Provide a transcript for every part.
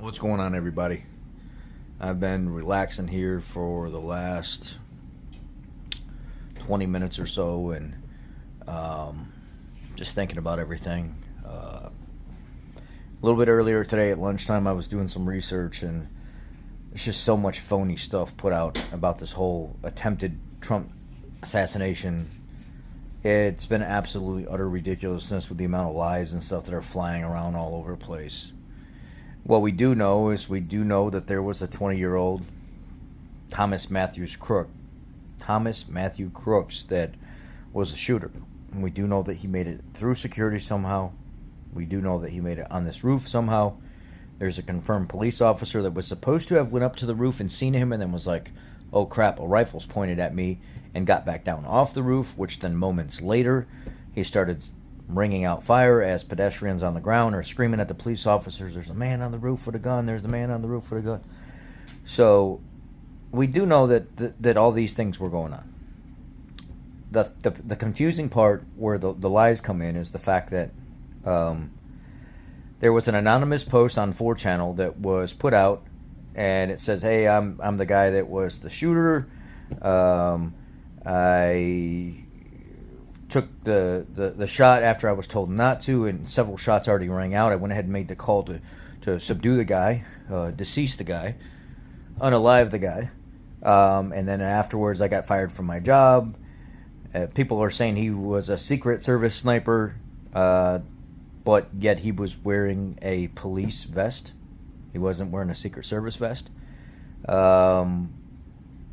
What's going on, everybody? I've been relaxing here for the last 20 minutes or so and just thinking about everything. A little bit earlier today at lunchtime, I was doing some research, and there's just so much phony stuff put out about this whole attempted Trump assassination. It's been absolutely utter ridiculousness with the amount of lies and stuff that are flying around all over the place. What we do know is that there was a 20-year-old Thomas Matthew Crooks that was a shooter. And we do know that he made it through security somehow. We do know that he made it on this roof somehow. There's a confirmed police officer that was supposed to have went up to the roof and seen him and then was like, oh crap, a rifle's pointed at me, and got back down off the roof, which then moments later he started ringing out fire as pedestrians on the ground are screaming at the police officers, there's a man on the roof with a gun, there's a man on the roof with a gun. So we do know that all these things were going on. The confusing part where the lies come in is the fact that there was an anonymous post on 4channel that was put out, and it says, hey, I'm the guy that was the shooter. I took the shot after I was told not to, and several shots already rang out. I went ahead and made the call to subdue the guy, decease the guy, unalive the guy, and then afterwards I got fired from my job. People are saying he was a Secret Service sniper, but yet he was wearing a police vest. He wasn't wearing a Secret Service vest.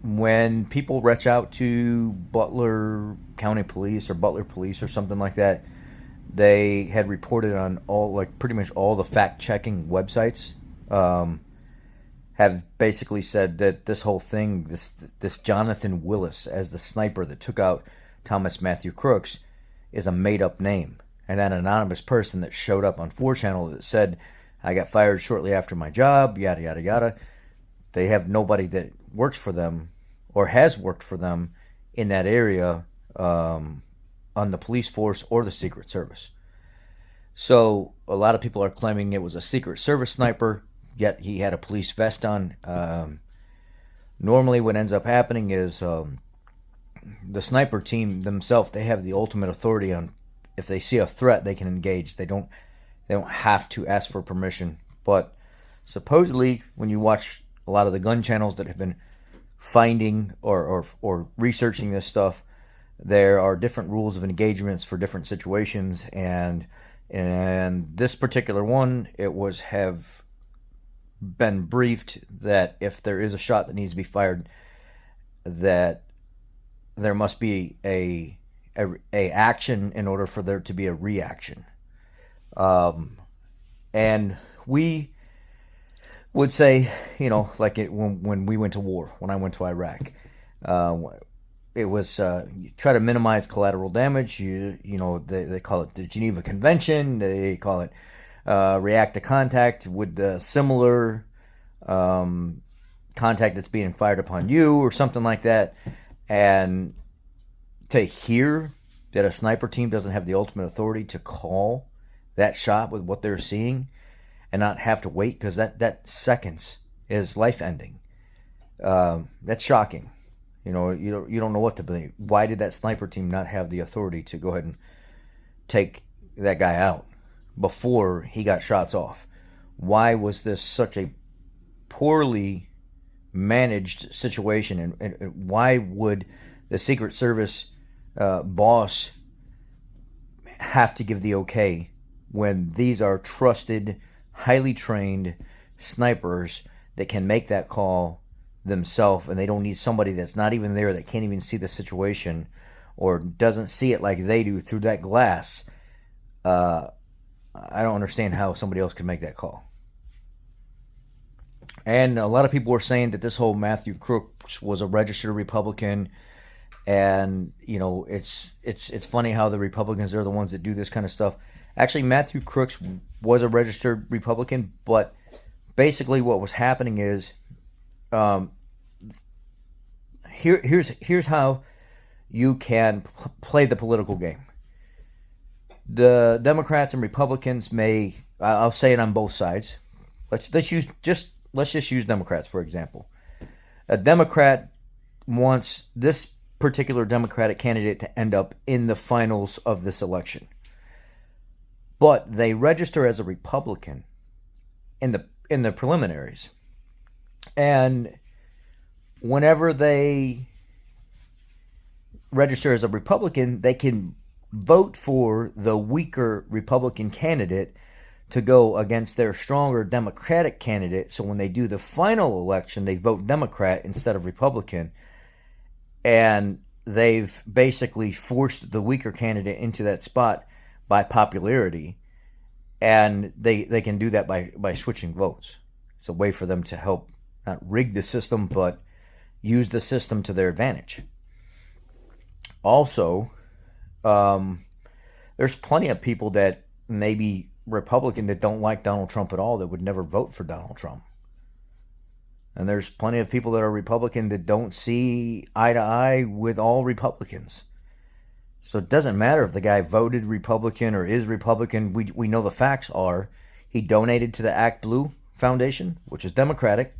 When people reach out to Butler County Police or Butler Police or something like that, they had reported on pretty much all the fact-checking websites have basically said that this whole thing, this Jonathan Willis as the sniper that took out Thomas Matthew Crooks, is a made-up name. And that anonymous person that showed up on 4channel that said, I got fired shortly after my job, yada, yada, yada, they have nobody that works for them or has worked for them in that area on the police force or the Secret Service. So a lot of people are claiming it was a Secret Service sniper, yet he had a police vest on. Normally what ends up happening is the sniper team themselves, they have the ultimate authority on if they see a threat, they can engage. They don't have to ask for permission. But supposedly, when you watch a lot of the gun channels that have been finding or researching this stuff, there are different rules of engagements for different situations, and this particular one, have been briefed that if there is a shot that needs to be fired, that there must be a action in order for there to be a reaction. And we would say, like when we went to war, when I went to Iraq, it was you try to minimize collateral damage. They call it the Geneva Convention. They call it react to contact with the similar contact that's being fired upon you or something like that. And to hear that a sniper team doesn't have the ultimate authority to call that shot with what they're seeing and not have to wait, because that seconds is life ending. That's shocking. You don't know what to believe. Why did that sniper team not have the authority to go ahead and take that guy out before he got shots off? Why was this such a poorly managed situation, and why would the Secret Service boss have to give the okay when these are trusted, highly trained snipers that can make that call themselves, and they don't need somebody that's not even there, that can't even see the situation or doesn't see it like they do through that glass? I don't understand how somebody else could make that call. And a lot of people were saying that this whole Matthew Crooks was a registered Republican. And, it's funny how the Republicans are the ones that do this kind of stuff. Actually, Matthew Crooks was a registered Republican, but basically what was happening is, here's how you can play the political game. The Democrats and Republicans may, I'll say it on both sides, let's just use Democrats for example. A Democrat wants this particular Democratic candidate to end up in the finals of this election, but they register as a Republican in the preliminaries, and whenever they register as a Republican, they can vote for the weaker Republican candidate to go against their stronger Democratic candidate. So when they do the final election, they vote Democrat instead of Republican. And they've basically forced the weaker candidate into that spot by popularity. And they can do that by switching votes. It's a way for them to help not rig the system, but use the system to their advantage. Also, there's plenty of people that maybe Republican that don't like Donald Trump at all that would never vote for Donald Trump. And there's plenty of people that are Republican that don't see eye to eye with all Republicans. So it doesn't matter if the guy voted Republican or is Republican. We know the facts are he donated to the Act Blue Foundation, which is Democratic.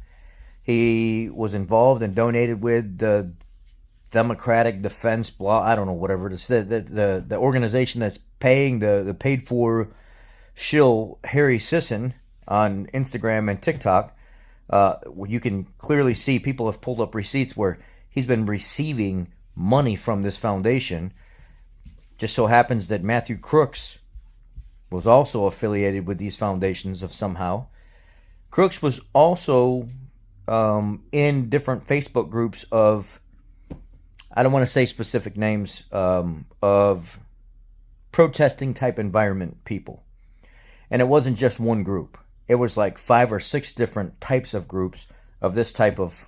He was involved and donated with the Democratic Defense Blah, I don't know, whatever it is, the organization that's paying the paid for shill Harry Sisson on Instagram and TikTok. You can clearly see people have pulled up receipts where he's been receiving money from this foundation. Just so happens that Matthew Crooks was also affiliated with these foundations of somehow. Crooks was also in different Facebook groups of, I don't want to say specific names, of protesting type environment people. And it wasn't just one group. It was like 5 or 6 different types of groups of this type of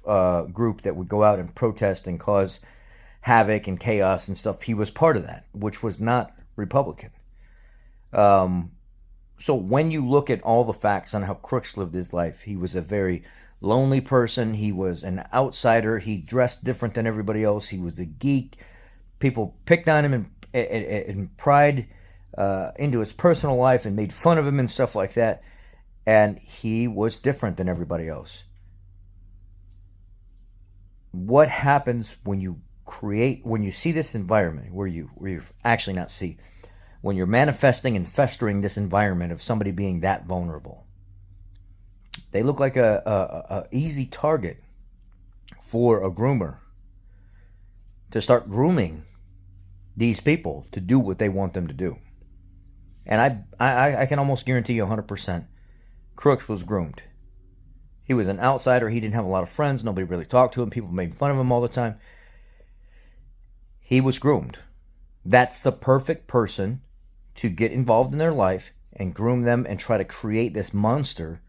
group that would go out and protest and cause havoc and chaos and stuff. He was part of that, which was not Republican. So when you look at all the facts on how Crooks lived his life, he was a very lonely person. He was an outsider. He dressed different than everybody else. He was a geek. People picked on him and pried into his personal life and made fun of him and stuff like that. And he was different than everybody else. What happens when you see this environment where you actually not see, when you're manifesting and festering this environment of somebody being that vulnerable? They look like a easy target for a groomer to start grooming these people to do what they want them to do. And I can almost guarantee you 100% Crooks was groomed. He was an outsider. He didn't have a lot of friends. Nobody really talked to him. People made fun of him all the time. He was groomed. That's the perfect person to get involved in their life and groom them and try to create this monster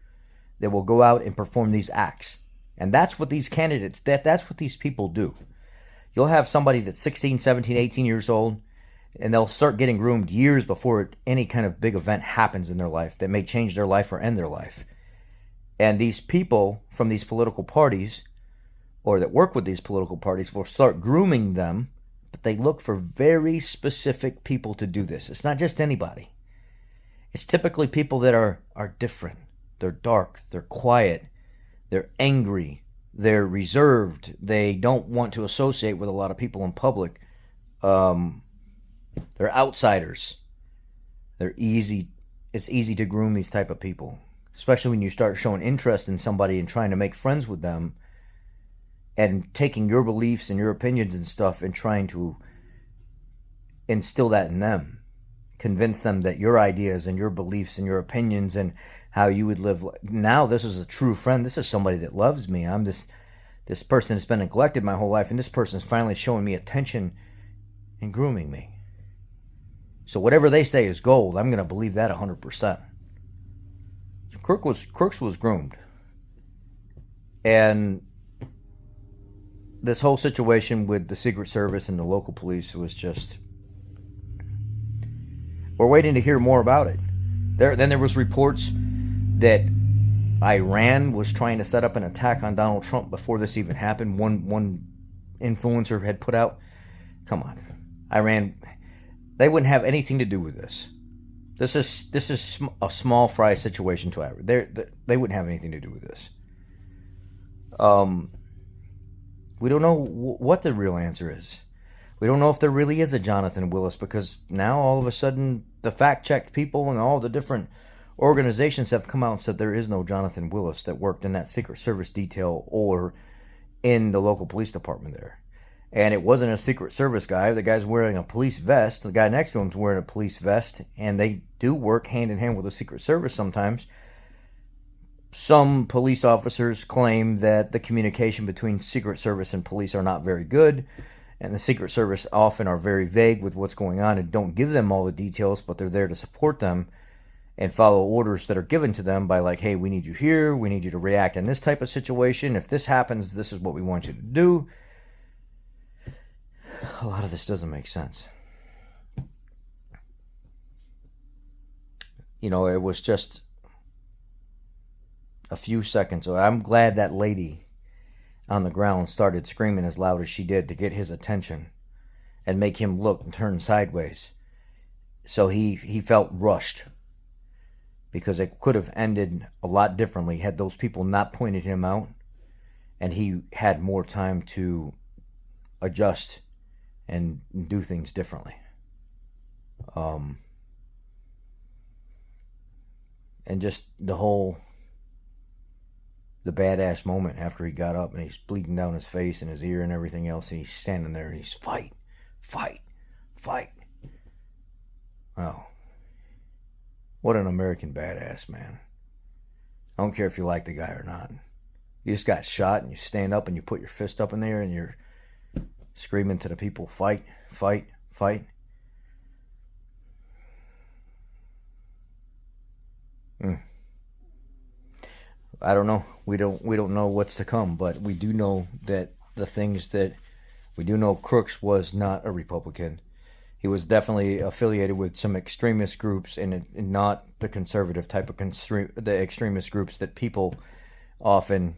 that will go out and perform these acts. And that's what these candidates, that's what these people do. You'll have somebody that's 16, 17, 18 years old, and they'll start getting groomed years before any kind of big event happens in their life that may change their life or end their life. And these people from these political parties, or that work with these political parties, will start grooming them, but they look for very specific people to do this. It's not just anybody. It's typically people that are different. They're dark, they're quiet, they're angry, they're reserved, they don't want to associate with a lot of people in public. They're outsiders. It's easy to groom these type of people, especially when you start showing interest in somebody and trying to make friends with them and taking your beliefs and your opinions and stuff and trying to instill that in them. Convince them that your ideas and your beliefs and your opinions and how you would live. Now this is a true friend. This is somebody that loves me. I'm this person that's been neglected my whole life, and this person's finally showing me attention and grooming me. So whatever they say is gold. I'm going to believe that 100%. So Crooks was groomed. And this whole situation with the Secret Service and the local police was just... We're waiting to hear more about it. Then there was reports that Iran was trying to set up an attack on Donald Trump before this even happened. One influencer had put out, come on, Iran, they wouldn't have anything to do with this. This is a small fry situation to average. They wouldn't have anything to do with this. We don't know what the real answer is. We don't know if there really is a Jonathan Willis, because now all of a sudden the fact-checked people and all the different organizations have come out and said there is no Jonathan Willis that worked in that Secret Service detail or in the local police department there. And it wasn't a Secret Service guy. The guy's wearing a police vest. The guy next to him's wearing a police vest. And they do work hand in hand with the Secret Service sometimes. Some police officers claim that the communication between Secret Service and police are not very good. And the Secret Service often are very vague with what's going on and don't give them all the details, but they're there to support them and follow orders that are given to them by, like, hey, we need you here. We need you to react in this type of situation. If this happens, this is what we want you to do. A lot of this doesn't make sense. You know, it was just a few seconds. So I'm glad that lady on the ground started screaming as loud as she did to get his attention and make him look and turn sideways. So he felt rushed, because it could have ended a lot differently had those people not pointed him out and he had more time to adjust and do things differently. And just the badass moment after he got up and he's bleeding down his face and his ear and everything else, and he's standing there and he's fight. Oh, what an American badass, man. I don't care if you like the guy or not. You just got shot and you stand up and you put your fist up in there and you're screaming to the people, fight. I don't know. We don't know what's to come, but we do know that Crooks was not a Republican. He was definitely affiliated with some extremist groups, and not the conservative type of the extremist groups that people often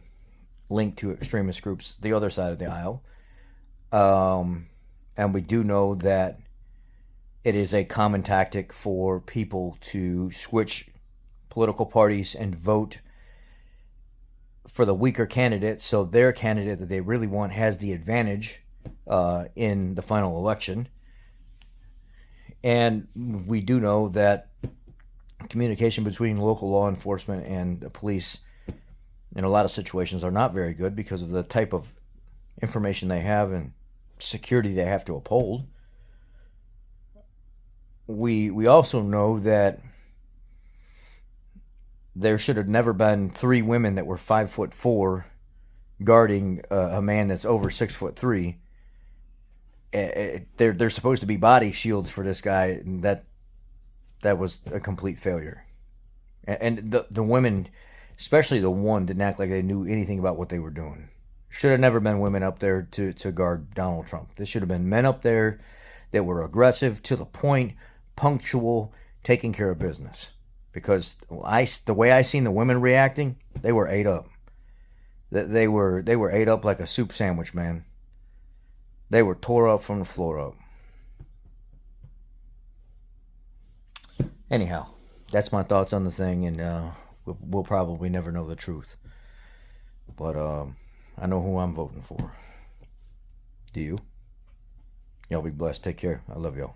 link to extremist groups the other side of the aisle. And we do know that it is a common tactic for people to switch political parties and vote for the weaker candidate, so their candidate that they really want has the advantage in the final election. And we do know that communication between local law enforcement and the police in a lot of situations are not very good because of the type of information they have and security they have to uphold. We also know that there should have never been 3 women that were 5'4" guarding a man that's over 6'3". They're supposed to be body shields for this guy, and that was a complete failure. And the women, especially the one, didn't act like they knew anything about what they were doing. Should have never been women up there to guard Donald Trump. There should have been men up there that were aggressive, to the point, punctual, taking care of business. Because the way I seen the women reacting, they were ate up. They were ate up like a soup sandwich, man. They were tore up from the floor up. Anyhow, that's my thoughts on the thing, and we'll probably never know the truth. But I know who I'm voting for. Do you? Y'all be blessed. Take care. I love y'all.